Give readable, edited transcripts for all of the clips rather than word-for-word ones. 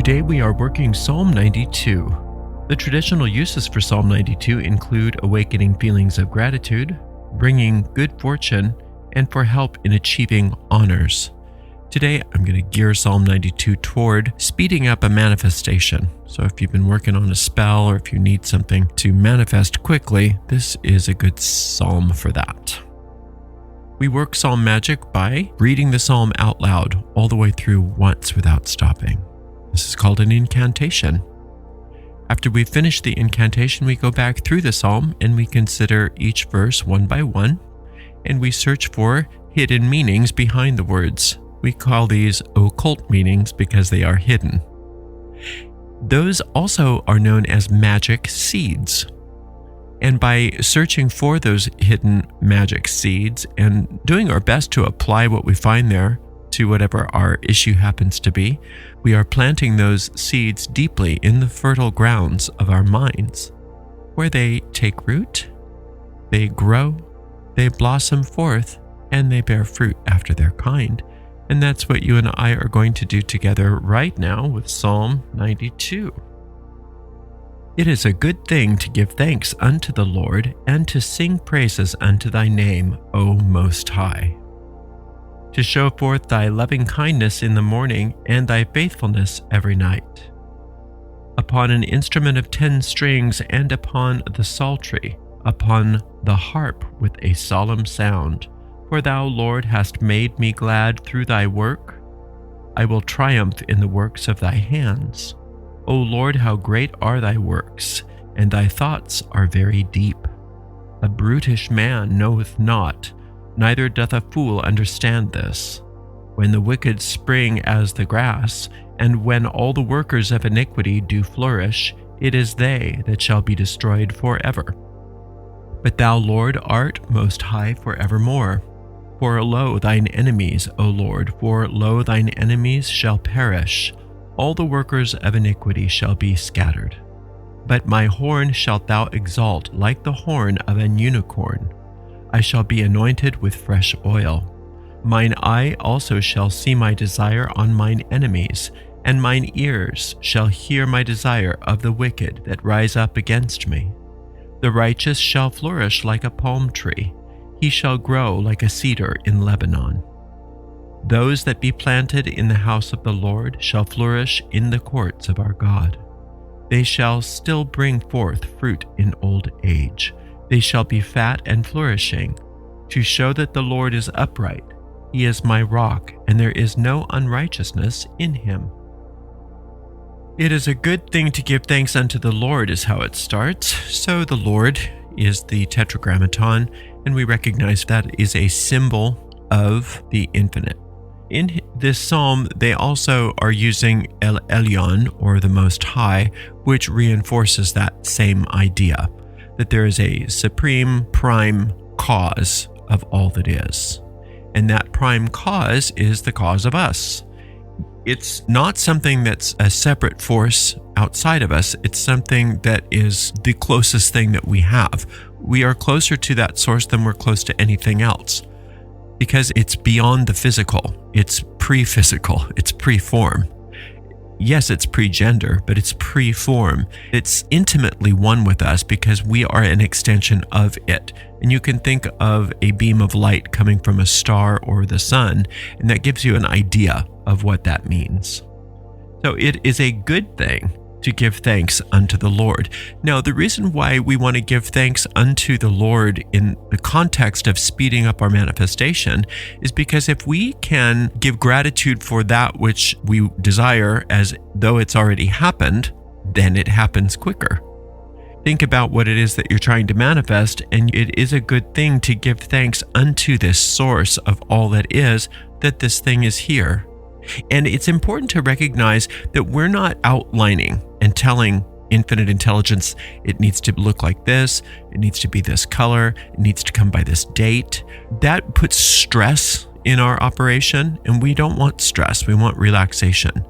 Today we are working Psalm 92. The traditional uses for Psalm 92 include awakening feelings of gratitude, bringing good fortune, and for help in achieving honors. Today I'm going to gear Psalm 92 toward speeding up a manifestation. So if you've been working on a spell or if you need something to manifest quickly, this is a good psalm for that. We work psalm magic by reading the psalm out loud all the way through once without stopping. This is called an incantation. After we finish the incantation, we go back through the psalm and we consider each verse one by one, and we search for hidden meanings behind the words. We call these occult meanings because they are hidden. Those also are known as magic seeds. And by searching for those hidden magic seeds and doing our best to apply what we find there to whatever our issue happens to be, we are planting those seeds deeply in the fertile grounds of our minds, where they take root, they grow, they blossom forth, and they bear fruit after their kind. And that's what you and I are going to do together right now with Psalm 92. It is a good thing to give thanks unto the Lord and to sing praises unto thy name, O Most High. To show forth thy loving kindness in the morning and thy faithfulness every night. Upon an instrument of 10 strings and upon the psaltery, upon the harp with a solemn sound. For thou, Lord, hast made me glad through thy work. I will triumph in the works of thy hands. O Lord, how great are thy works, and thy thoughts are very deep. A brutish man knoweth not, neither doth a fool understand this. When the wicked spring as the grass, and when all the workers of iniquity do flourish, it is they that shall be destroyed forever. But thou, Lord, art most high forevermore. For lo, thine enemies, O Lord, for lo, thine enemies shall perish. All the workers of iniquity shall be scattered. But my horn shalt thou exalt like the horn of an unicorn. I shall be anointed with fresh oil. Mine eye also shall see my desire on mine enemies, and mine ears shall hear my desire of the wicked that rise up against me. The righteous shall flourish like a palm tree. He shall grow like a cedar in Lebanon. Those that be planted in the house of the Lord shall flourish in the courts of our God. They shall still bring forth fruit in old age. They shall be fat and flourishing, to show that the Lord is upright. He is my rock, and there is no unrighteousness in him. It is a good thing to give thanks unto the Lord is how it starts. So the Lord is the tetragrammaton, and we recognize that is a symbol of the infinite. In this psalm, they also are using El Elyon, or the Most High, which reinforces that same idea, that there is a supreme prime cause of all that is. And that prime cause is the cause of us. It's not something that's a separate force outside of us. It's something that is the closest thing that we have. We are closer to that source than we're close to anything else, because it's beyond the physical. It's pre-physical. It's pre-form. Yes, it's pre-gender, but it's pre-form. It's intimately one with us because we are an extension of it. And you can think of a beam of light coming from a star or the sun, and that gives you an idea of what that means. So it is a good thing to give thanks unto the Lord. Now, the reason why we want to give thanks unto the Lord in the context of speeding up our manifestation is because if we can give gratitude for that which we desire as though it's already happened, then it happens quicker. Think about what it is that you're trying to manifest, and it is a good thing to give thanks unto this source of all that is, that this thing is here. And it's important to recognize that we're not outlining and telling infinite intelligence, it needs to look like this, it needs to be this color, it needs to come by this date. That puts stress in our operation, and we don't want stress, we want relaxation.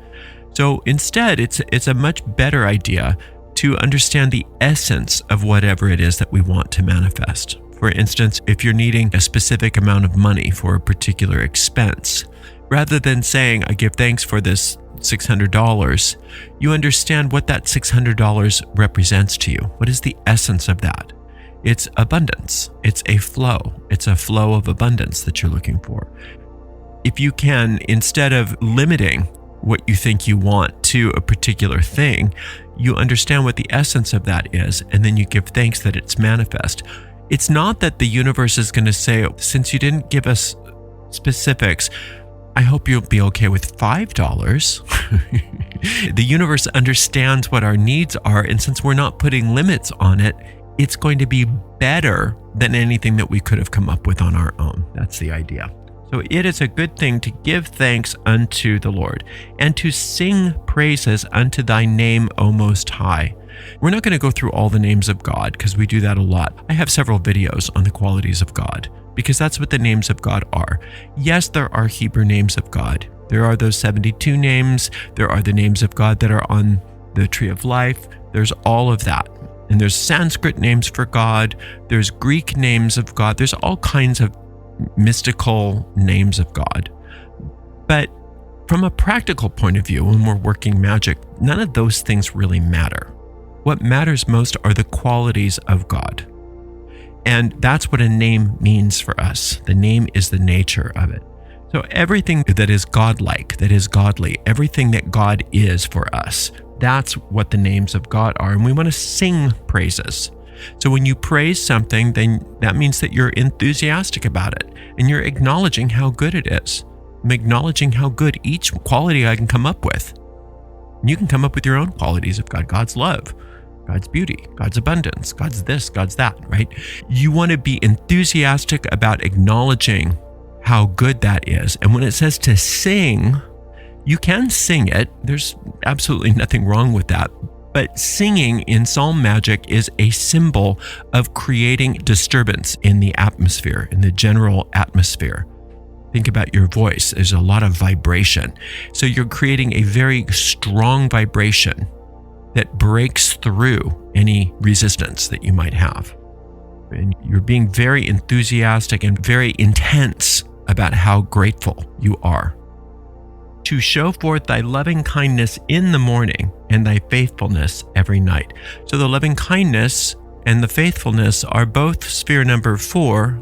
So instead, it's a much better idea to understand the essence of whatever it is that we want to manifest. For instance, if you're needing a specific amount of money for a particular expense, rather than saying, I give thanks for this $600, you understand what that $600 represents to you. What is the essence of that? It's abundance. It's a flow. It's a flow of abundance that you're looking for. If you can, instead of limiting what you think you want to a particular thing, you understand what the essence of that is, and then you give thanks that it's manifest. It's not that the universe is going to say, since you didn't give us specifics, I hope you'll be okay with $5. The universe understands what our needs are, and since we're not putting limits on it, it's going to be better than anything that we could have come up with on our own. That's the idea. So it is a good thing to give thanks unto the Lord and to sing praises unto thy name, O Most High. We're not going to go through all the names of God because we do that a lot. I have several videos on the qualities of God because that's what the names of God are. Yes, there are Hebrew names of God. There are those 72 names. There are the names of God that are on the tree of life. There's all of that. And there's Sanskrit names for God. There's Greek names of God. There's all kinds of mystical names of God. But from a practical point of view, when we're working magic, none of those things really matter. What matters most are the qualities of God. And that's what a name means for us. The name is the nature of it. So everything that is godlike, that is godly, everything that God is for us, that's what the names of God are. And we want to sing praises. So when you praise something, then that means that you're enthusiastic about it and you're acknowledging how good it is. I'm acknowledging how good each quality I can come up with. And you can come up with your own qualities of God. God's love, God's beauty, God's abundance, God's this, God's that, right? You want to be enthusiastic about acknowledging how good that is. And when it says to sing, you can sing it. There's absolutely nothing wrong with that. But singing in psalm magic is a symbol of creating disturbance in the atmosphere, in the general atmosphere. Think about your voice. There's a lot of vibration. So you're creating a very strong vibration that breaks through any resistance that you might have. And you're being very enthusiastic and very intense about how grateful you are. To show forth thy loving kindness in the morning and thy faithfulness every night. So the loving kindness and the faithfulness are both sphere number 4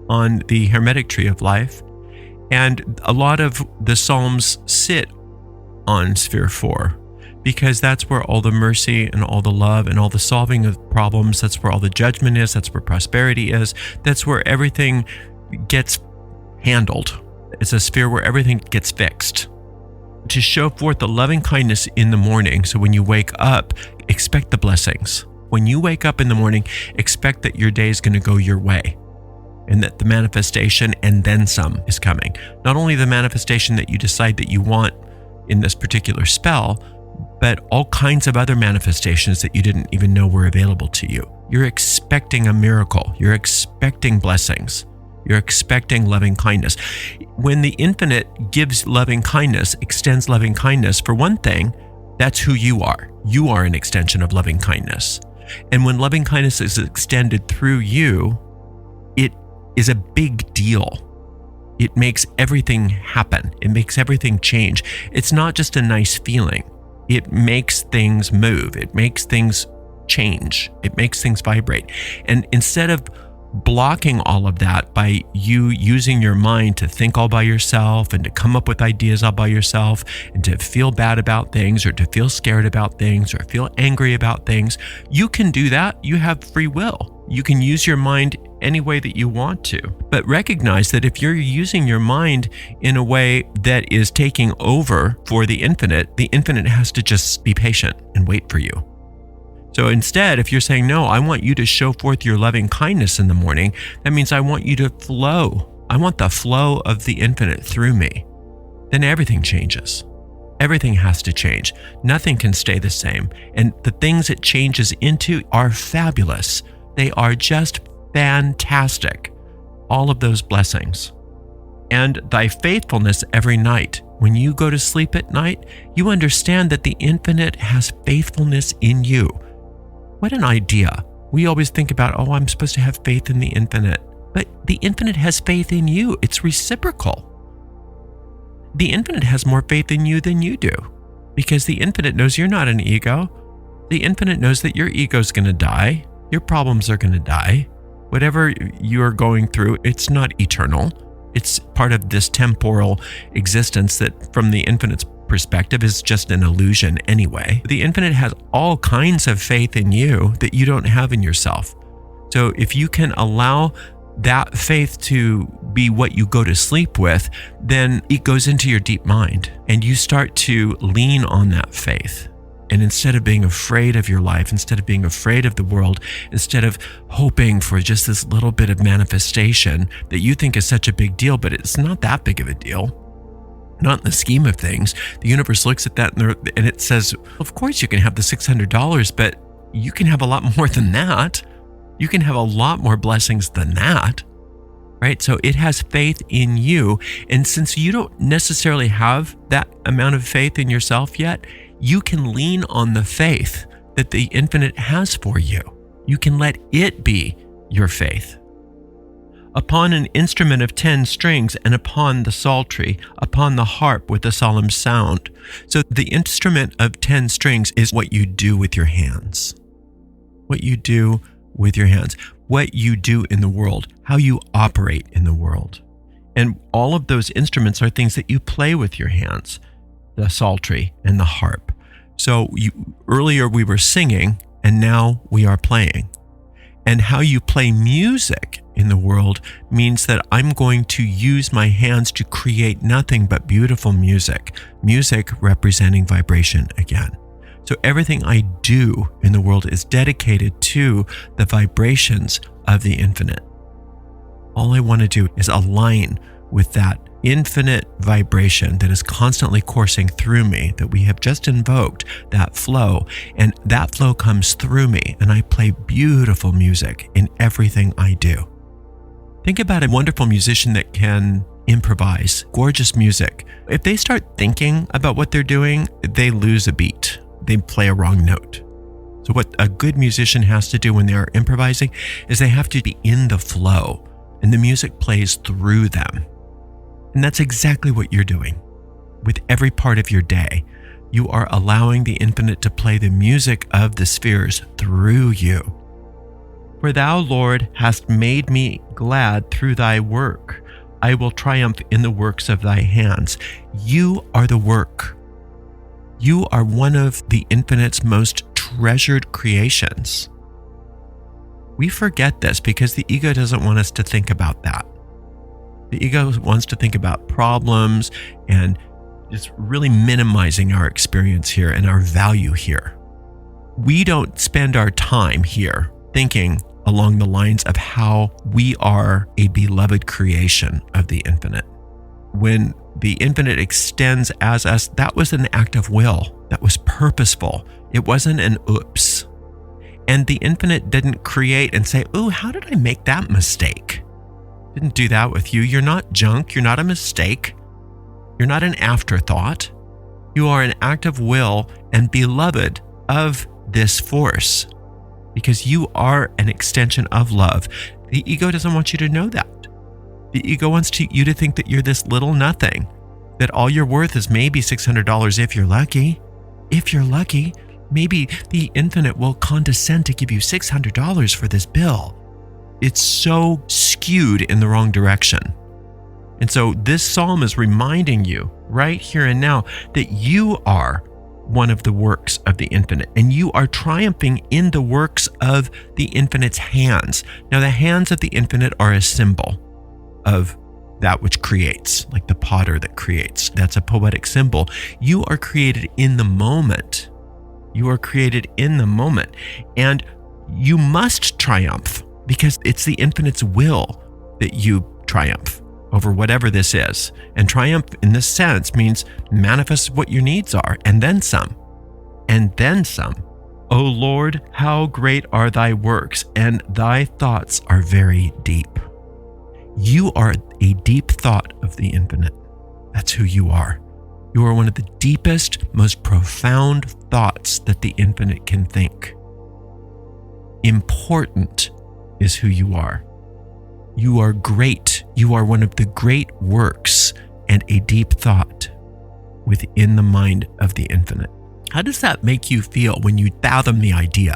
on the Hermetic tree of life. And a lot of the Psalms sit on sphere 4 because that's where all the mercy and all the love and all the solving of problems, that's where all the judgment is, that's where prosperity is, that's where everything gets handled. It's a sphere where everything gets fixed. To show forth the loving kindness in the morning. So when you wake up, expect the blessings. When you wake up in the morning, expect that your day is going to go your way and that the manifestation and then some is coming. Not only the manifestation that you decide that you want in this particular spell, but all kinds of other manifestations that you didn't even know were available to you. You're expecting a miracle. You're expecting blessings. You're expecting loving kindness. When the infinite gives loving kindness, extends loving kindness, for one thing, that's who you are. You are an extension of loving kindness. And when loving kindness is extended through you, it is a big deal. It makes everything happen. It makes everything change. It's not just a nice feeling. It makes things move. It makes things change. It makes things vibrate. And instead of blocking all of that by you using your mind to think all by yourself and to come up with ideas all by yourself and to feel bad about things or to feel scared about things or feel angry about things, you can do that. You have free will. You can use your mind any way that you want to. But recognize that if you're using your mind in a way that is taking over for the infinite has to just be patient and wait for you. So instead, if you're saying, no, I want you to show forth your loving kindness in the morning, that means I want you to flow. I want the flow of the infinite through me. Then everything changes. Everything has to change. Nothing can stay the same. And the things it changes into are fabulous. They are just fantastic. All of those blessings. And thy faithfulness every night. When you go to sleep at night, you understand that the infinite has faithfulness in you. What an idea. We always think about, oh, I'm supposed to have faith in the infinite. But the infinite has faith in you. It's reciprocal. The infinite has more faith in you than you do, because the infinite knows you're not an ego. The infinite knows that your ego's going to die. Your problems are going to die. Whatever you're going through, it's not eternal. It's part of this temporal existence that, from the infinite's perspective, is just an illusion anyway. The infinite has all kinds of faith in you that you don't have in yourself. So if you can allow that faith to be what you go to sleep with, then it goes into your deep mind and you start to lean on that faith. And instead of being afraid of your life, instead of being afraid of the world, instead of hoping for just this little bit of manifestation that you think is such a big deal, but it's not that big of a deal, not in the scheme of things. The universe looks at that and it says, of course you can have the $600, but you can have a lot more than that. You can have a lot more blessings than that, right? So it has faith in you. And since you don't necessarily have that amount of faith in yourself yet, you can lean on the faith that the infinite has for you. You can let it be your faith. Upon an instrument of 10 strings and upon the psaltery, upon the harp with a solemn sound. So the instrument of 10 strings is what you do with your hands. What you do with your hands. What you do in the world. How you operate in the world. And all of those instruments are things that you play with your hands. The psaltery and the harp. So earlier we were singing and now we are playing. And how you play music in the world means that I'm going to use my hands to create nothing but beautiful music. Music representing vibration again. So everything I do in the world is dedicated to the vibrations of the infinite. All I want to do is align with that infinite vibration that is constantly coursing through me, that we have just invoked, that flow. And that flow comes through me, and I play beautiful music in everything I do. Think about a wonderful musician that can improvise gorgeous music. If they start thinking about what they're doing, they lose a beat. They play a wrong note. So what a good musician has to do when they are improvising is they have to be in the flow, and the music plays through them. And that's exactly what you're doing. With every part of your day, you are allowing the infinite to play the music of the spheres through you. For thou, Lord, hast made me glad through thy work. I will triumph in the works of thy hands. You are the work. You are one of the infinite's most treasured creations. We forget this because the ego doesn't want us to think about that. The ego wants to think about problems and just really minimizing our experience here and our value here. We don't spend our time here thinking along the lines of how we are a beloved creation of the infinite. When the infinite extends as us, that was an act of will. That was purposeful. It wasn't an oops. And the infinite didn't create and say, "Ooh, how did I make that mistake?" Didn't do that with you. You're not junk. You're not a mistake. You're not an afterthought. You are an act of will and beloved of this force because you are an extension of love. The ego doesn't want you to know that. The ego wants you to think that you're this little nothing, that all you're worth is maybe $600 if you're lucky. If you're lucky, maybe the infinite will condescend to give you $600 for this bill. It's so skewed in the wrong direction. And so this psalm is reminding you right here and now that you are one of the works of the infinite, and you are triumphing in the works of the infinite's hands. Now, the hands of the infinite are a symbol of that which creates, like the potter that creates. That's a poetic symbol. You are created in the moment. You are created in the moment, and you must triumph because it's the infinite's will that you triumph over whatever this is. And triumph in this sense means manifest what your needs are, and then some. And then some. O Lord, how great are thy works, and thy thoughts are very deep. You are a deep thought of the infinite. That's who you are. You are one of the deepest, most profound thoughts that the infinite can think. Important is who you are. You are great. You are one of the great works and a deep thought within the mind of the infinite. How does that make you feel when you fathom the idea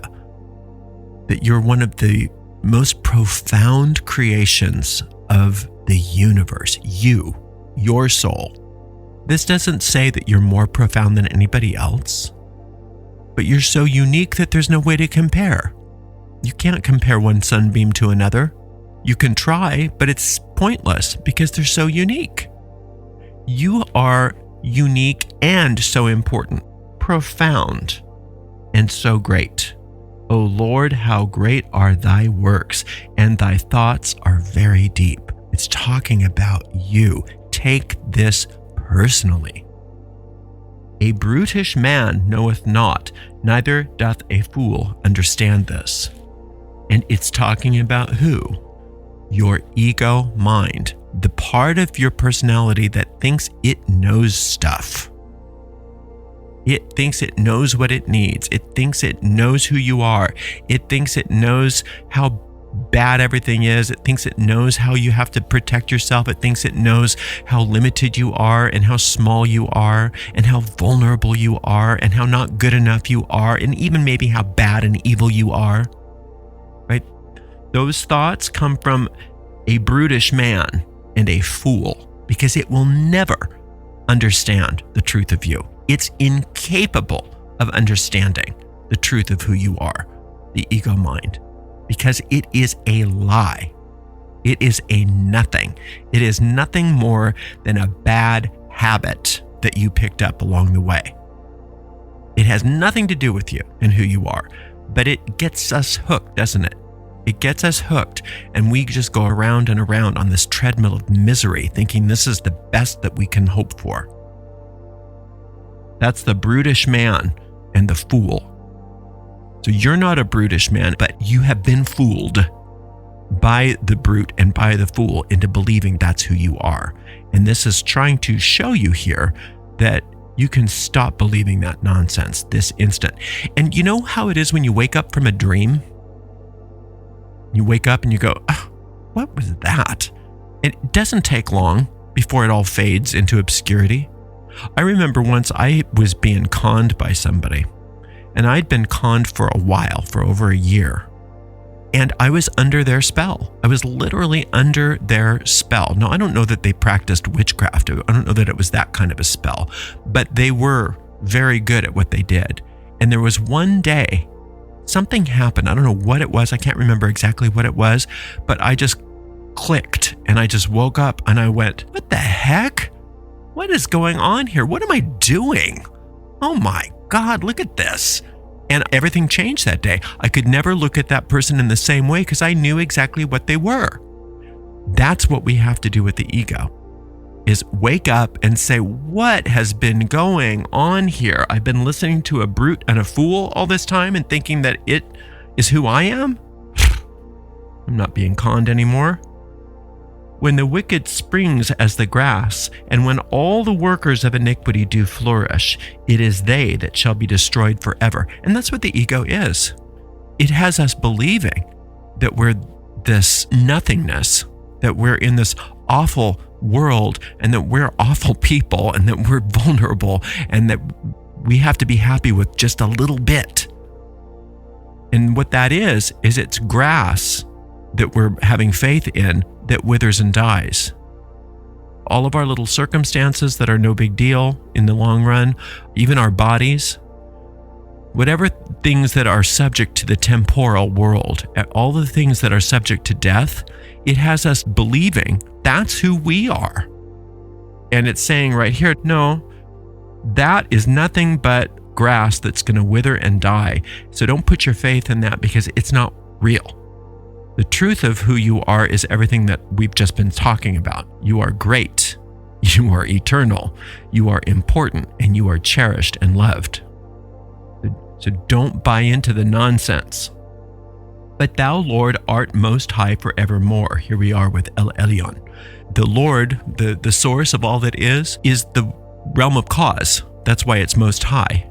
that you're one of the most profound creations of the universe? Your soul. This doesn't say that you're more profound than anybody else, but you're so unique that there's no way to compare. You can't compare one sunbeam to another. You can try, but it's pointless because they're so unique. You are unique and so important, profound, and so great. O Lord, how great are thy works, and thy thoughts are very deep. It's talking about you. Take this personally. A brutish man knoweth not, neither doth a fool understand this. And it's talking about who? Your ego mind, the part of your personality that thinks it knows stuff. It thinks it knows what it needs. It thinks it knows who you are. It thinks it knows how bad everything is. It thinks it knows how you have to protect yourself. It thinks it knows how limited you are and how small you are and how vulnerable you are and how not good enough you are and even maybe how bad and evil you are. Right? Those thoughts come from a brutish man and a fool because it will never understand the truth of you. It's incapable of understanding the truth of who you are, the ego mind, because it is a lie. It is a nothing. It is nothing more than a bad habit that you picked up along the way. It has nothing to do with you and who you are, but it gets us hooked, doesn't it? It gets us hooked, and we just go around and around on this treadmill of misery, thinking this is the best that we can hope for. That's the brutish man and the fool. So you're not a brutish man, but you have been fooled by the brute and by the fool into believing that's who you are. And this is trying to show you here that you can stop believing that nonsense this instant. And you know how it is when you wake up from a dream? You wake up and you go, oh, what was that? It doesn't take long before it all fades into obscurity. I remember once I was being conned by somebody, and I'd been conned for a while, for over a year, and I was under their spell. I was literally under their spell. Now, I don't know that they practiced witchcraft. I don't know that it was that kind of a spell, but they were very good at what they did. And there was one day, something happened. I don't know what it was. I can't remember exactly what it was, but I just clicked, and I just woke up, and I went, what the heck? What is going on here? What am I doing? Oh my God, look at this. And everything changed that day. I could never look at that person in the same way because I knew exactly what they were. That's what we have to do with the ego, is wake up and say, what has been going on here? I've been listening to a brute and a fool all this time and thinking that it is who I am. I'm not being conned anymore. When the wicked springs as the grass, and when all the workers of iniquity do flourish, it is they that shall be destroyed forever. And that's what the ego is. It has us believing that we're this nothingness, that we're in this awful world, and that we're awful people, and that we're vulnerable, and that we have to be happy with just a little bit. And what that is it's grass that we're having faith in that withers and dies. All of our little circumstances that are no big deal in the long run, even our bodies, whatever things that are subject to the temporal world, all the things that are subject to death, it has us believing that's who we are. And it's saying right here, no, that is nothing but grass that's going to wither and die. So don't put your faith in that because it's not real. The truth of who you are is everything that we've just been talking about. You are great. You are eternal. You are important, and you are cherished and loved. So don't buy into the nonsense. But thou, Lord, art most high forevermore. Here we are with El Elyon. The Lord, the source of all that is the realm of cause. That's why it's most high.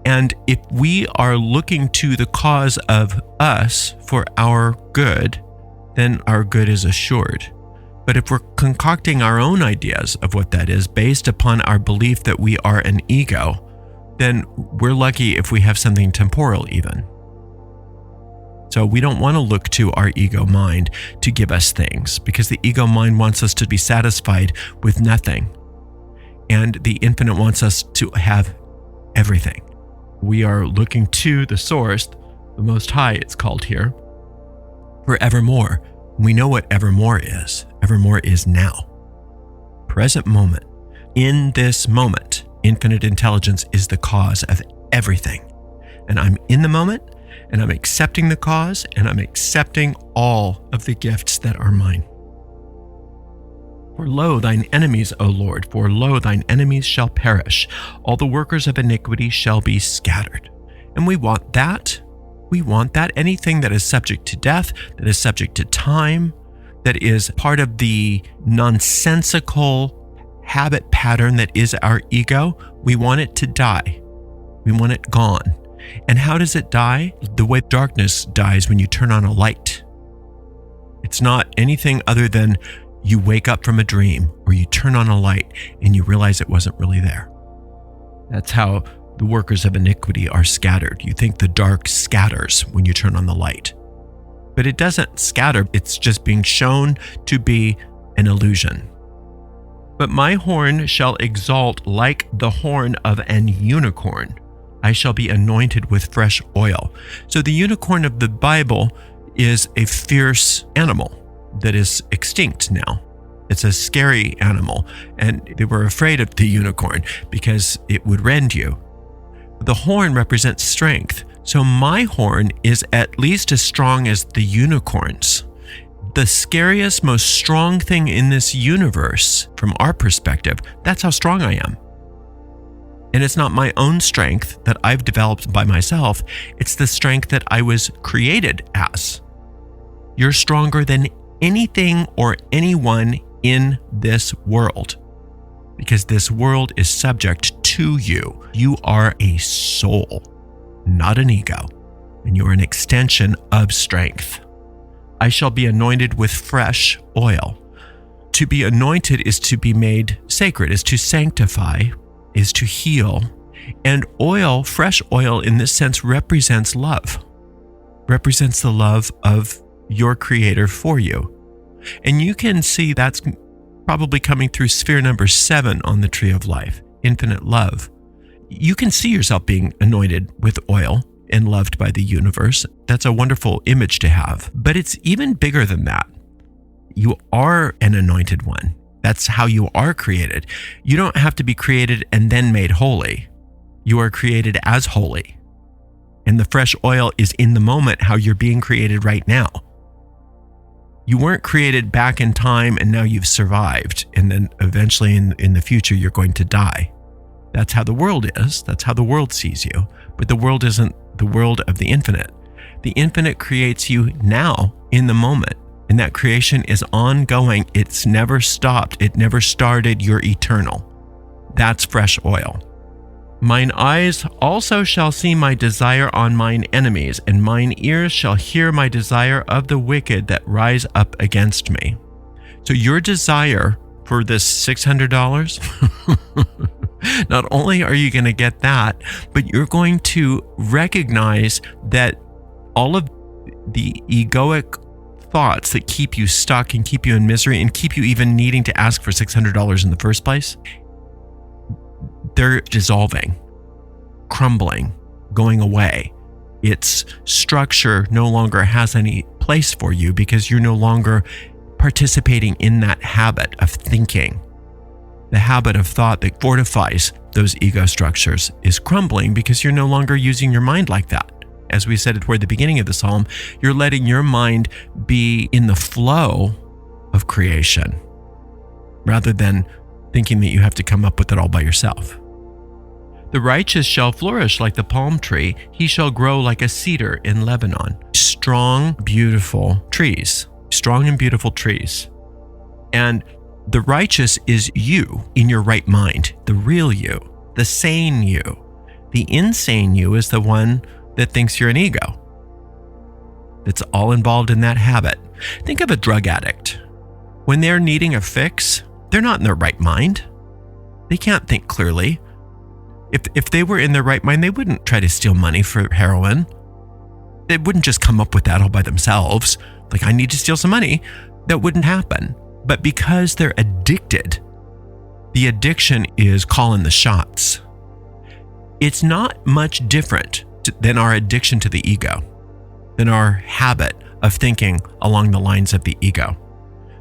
And if we are looking to the cause of us for our good, then our good is assured. But if we're concocting our own ideas of what that is based upon our belief that we are an ego, then we're lucky if we have something temporal even. So we don't want to look to our ego mind to give us things, because the ego mind wants us to be satisfied with nothing. And the infinite wants us to have everything. We are looking to the source, the Most High it's called here, for evermore. We know what evermore is. Evermore is now. Present moment. In this moment, infinite intelligence is the cause of everything. And I'm in the moment, and I'm accepting the cause, and I'm accepting all of the gifts that are mine. For lo, thine enemies, O Lord, for lo, thine enemies shall perish. All the workers of iniquity shall be scattered. And we want that. We want that. Anything that is subject to death, that is subject to time, that is part of the nonsensical habit pattern that is our ego, we want it to die. We want it gone. And how does it die? The way darkness dies when you turn on a light. It's not anything other than you wake up from a dream, or you turn on a light and you realize it wasn't really there. That's how the workers of iniquity are scattered. You think the dark scatters when you turn on the light. But it doesn't scatter. It's just being shown to be an illusion. But my horn shall exalt like the horn of an unicorn. I shall be anointed with fresh oil. So the unicorn of the Bible is a fierce animal that is extinct now. It's a scary animal, and they were afraid of the unicorn because it would rend you. The horn represents strength. So my horn is at least as strong as the unicorn's. The scariest, most strong thing in this universe, from our perspective, that's how strong I am. And it's not my own strength that I've developed by myself. It's the strength that I was created as. You're stronger than anything or anyone in this world, because this world is subject to you. You are a soul, not an ego, and you are an extension of strength. I shall be anointed with fresh oil. To be anointed is to be made sacred, is to sanctify, is to heal. And oil, fresh oil in this sense, represents love, represents the love of your Creator for you. And you can see that's probably coming through sphere number 7 on the Tree of Life, infinite love. You can see yourself being anointed with oil and loved by the universe. That's a wonderful image to have. But it's even bigger than that. You are an anointed one. That's how you are created. You don't have to be created and then made holy. You are created as holy. And the fresh oil is in the moment how you're being created right now. You weren't created back in time and now you've survived. And then eventually in the future, you're going to die. That's how the world is. That's how the world sees you. But the world isn't the world of the infinite. The infinite creates you now in the moment. And that creation is ongoing. It's never stopped. It never started. You're eternal. That's fresh oil. Mine eyes also shall see my desire on mine enemies, and mine ears shall hear my desire of the wicked that rise up against me. So your desire for this $600, not only are you going to get that, but you're going to recognize that all of the egoic thoughts that keep you stuck and keep you in misery and keep you even needing to ask for $600 in the first place, they're dissolving, crumbling, going away. Its structure no longer has any place for you because you're no longer participating in that habit of thinking. The habit of thought that fortifies those ego structures is crumbling because you're no longer using your mind like that. As we said toward the beginning of the psalm, you're letting your mind be in the flow of creation rather than thinking that you have to come up with it all by yourself. The righteous shall flourish like the palm tree. He shall grow like a cedar in Lebanon. Strong, beautiful trees. Strong and beautiful trees. And the righteous is you in your right mind, the real you, the sane you. The insane you is the one that thinks you're an ego. It's all involved in that habit. Think of a drug addict. When they're needing a fix, they're not in their right mind. They can't think clearly. If they were in their right mind, they wouldn't try to steal money for heroin. They wouldn't just come up with that all by themselves. Like, I need to steal some money. That wouldn't happen. But because they're addicted, the addiction is calling the shots. It's not much different than our addiction to the ego, than our habit of thinking along the lines of the ego.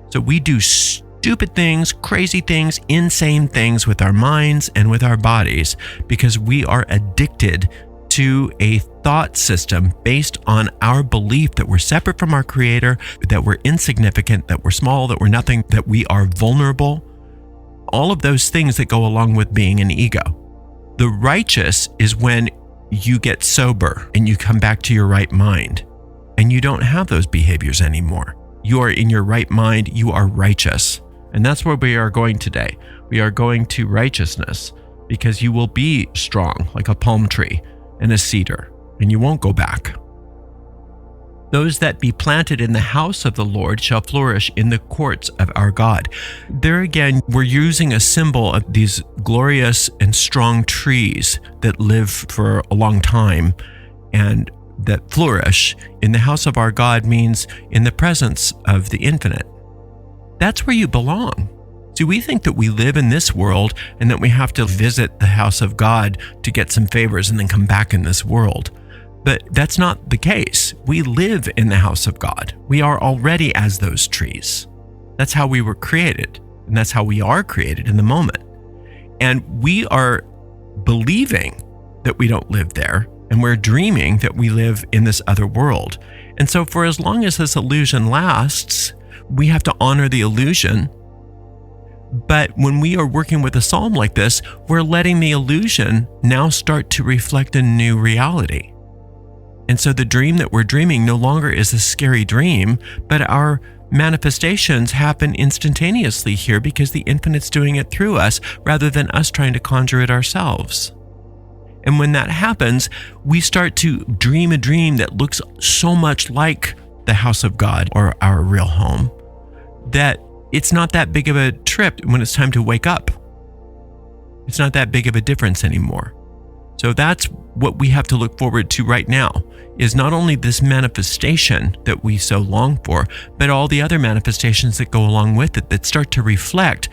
So we do stupid things, crazy things, insane things with our minds and with our bodies because we are addicted to a thought system based on our belief that we're separate from our Creator, that we're insignificant, that we're small, that we're nothing, that we are vulnerable. All of those things that go along with being an ego. The righteous is when you get sober and you come back to your right mind and you don't have those behaviors anymore. You are in your right mind, you are righteous. And that's where we are going today. We are going to righteousness because you will be strong like a palm tree and a cedar, and you won't go back. Those that be planted in the house of the Lord shall flourish in the courts of our God. There again, we're using a symbol of these glorious and strong trees that live for a long time and that flourish in the house of our God means in the presence of the infinite. That's where you belong. See, we think that we live in this world and that we have to visit the house of God to get some favors and then come back in this world. But that's not the case. We live in the house of God. We are already as those trees. That's how we were created, and that's how we are created in the moment. And we are believing that we don't live there, and we're dreaming that we live in this other world. And so for as long as this illusion lasts, we have to honor the illusion. But when we are working with a psalm like this, we're letting the illusion now start to reflect a new reality. And so the dream that we're dreaming no longer is a scary dream, but our manifestations happen instantaneously here because the infinite's doing it through us rather than us trying to conjure it ourselves. And when that happens, we start to dream a dream that looks so much like the house of God or our real home that it's not that big of a trip when it's time to wake up. It's not that big of a difference anymore. So that's what we have to look forward to right now, is not only this manifestation that we so long for, but all the other manifestations that go along with it that start to reflect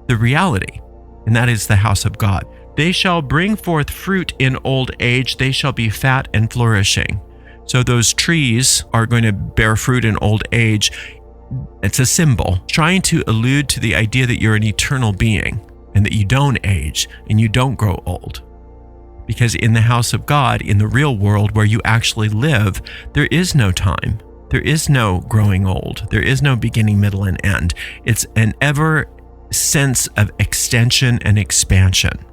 the reality, and that is the house of God. They shall bring forth fruit in old age, they shall be fat and flourishing. So those trees are going to bear fruit in old age. It's a symbol trying to allude to the idea that you're an eternal being and that you don't age and you don't grow old. Because in the house of God, in the real world where you actually live, there is no time. There is no growing old. There is no beginning, middle, and end. It's an ever sense of extension and expansion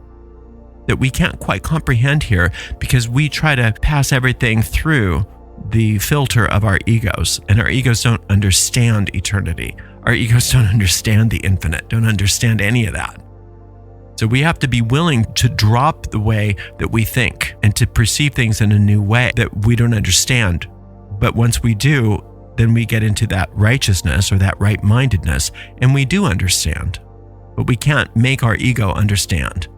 that we can't quite comprehend here because we try to pass everything through the filter of our egos, and our egos don't understand eternity. Our egos don't understand the infinite, don't understand any of that. So we have to be willing to drop the way that we think and to perceive things in a new way that we don't understand. But once we do, then we get into that righteousness or that right-mindedness, and we do understand. But we can't make our ego understand.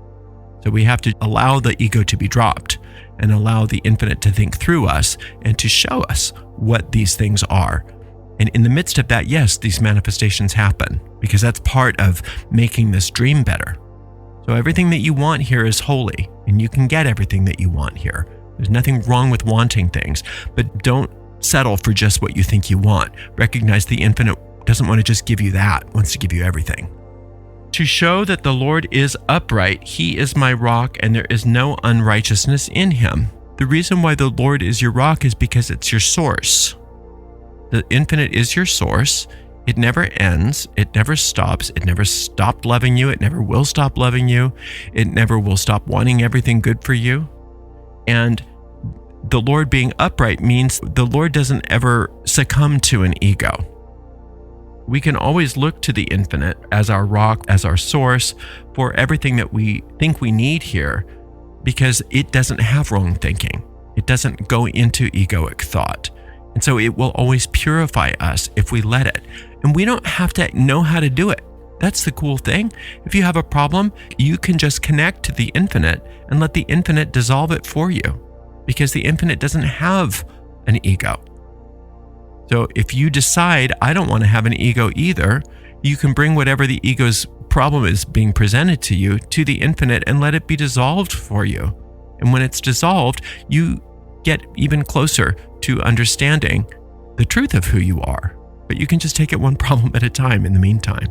So we have to allow the ego to be dropped and allow the infinite to think through us and to show us what these things are. And in the midst of that, yes, these manifestations happen because that's part of making this dream better. So everything that you want here is holy, and you can get everything that you want here. There's nothing wrong with wanting things, but don't settle for just what you think you want. Recognize the infinite doesn't want to just give you that, it wants to give you everything. To show that the Lord is upright, he is my rock, and there is no unrighteousness in him. The reason why the Lord is your rock is because it's your source. The infinite is your source. It never ends. It never stops. It never stopped loving you. It never will stop loving you. It never will stop wanting everything good for you. And the Lord being upright means the Lord doesn't ever succumb to an ego. We can always look to the infinite as our rock, as our source for everything that we think we need here because it doesn't have wrong thinking. It doesn't go into egoic thought. And so it will always purify us if we let it. And we don't have to know how to do it. That's the cool thing. If you have a problem, you can just connect to the infinite and let the infinite dissolve it for you, because the infinite doesn't have an ego. So if you decide, I don't want to have an ego either, you can bring whatever the ego's problem is being presented to you to the infinite and let it be dissolved for you. And when it's dissolved, you get even closer to understanding the truth of who you are. But you can just take it one problem at a time in the meantime.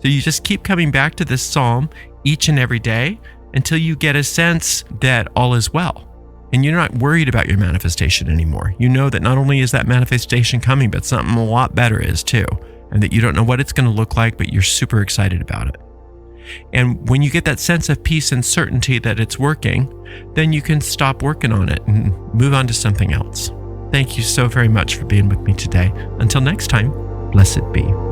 So you just keep coming back to this psalm each and every day until you get a sense that all is well. And you're not worried about your manifestation anymore. You know that not only is that manifestation coming, but something a lot better is too. And that you don't know what it's going to look like, but you're super excited about it. And when you get that sense of peace and certainty that it's working, then you can stop working on it and move on to something else. Thank you so very much for being with me today. Until next time, blessed be.